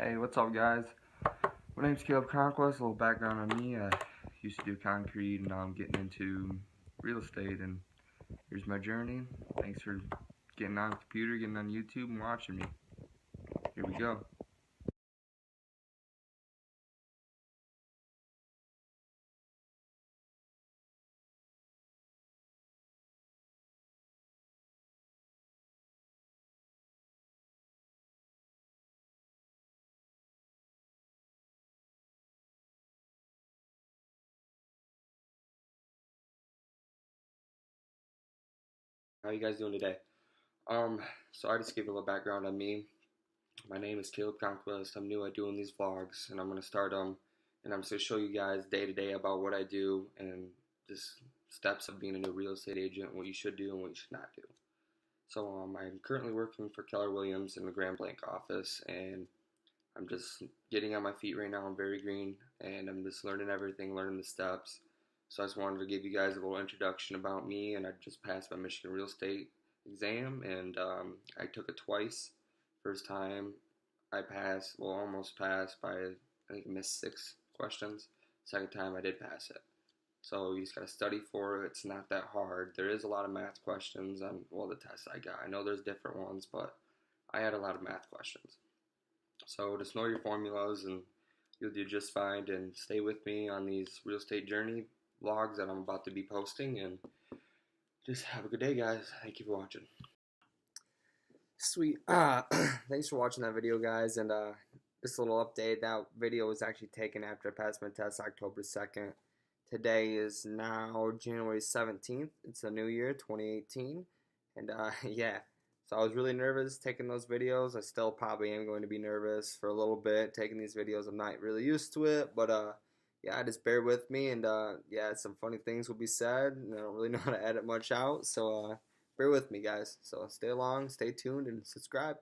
Hey, what's up, guys? My name's Caleb Conquest. A little background on me. I used to do concrete, and now I'm getting into real estate. And here's my journey. Thanks for getting on the computer, getting on YouTube, and watching me. Here we go. How you guys doing today? Um, so I just give a little background on me. My name is Caleb Conquest. I'm new at doing these vlogs, and I'm gonna start and I'm just gonna show you guys day to day about what I do and just steps of being a new real estate agent, what you should do and what you should not do. So I'm currently working for Keller Williams in the Grand Blanc office, and I'm just getting on my feet right now. I'm very green, and I'm just learning everything, learning the steps. So I just wanted to give you guys a little introduction about me, and I just passed my Michigan real estate exam, and I took it twice. First time I passed, well, almost passed by I think I missed 6 questions. Second time I did pass it. So you just gotta study for it. It's not that hard. There is a lot of math questions on the tests I got. I know there's different ones, but I had a lot of math questions. So just know your formulas and you'll do just fine. And stay with me on these real estate journey vlogs that I'm about to be posting. And just have a good day, guys. Thank you for watching. Sweet. Thanks for watching that video, guys. And just a little update. That video was actually taken after I passed my test October 2nd. Today is now January 17th. It's a new year, 2018. And yeah, so I was really nervous taking those videos. I still probably am going to be nervous for a little bit taking these videos. I'm not really used to it, but yeah, just bear with me. And yeah, some funny things will be said. And I don't really know how to edit much out, so bear with me, guys. So stay along, stay tuned, and subscribe.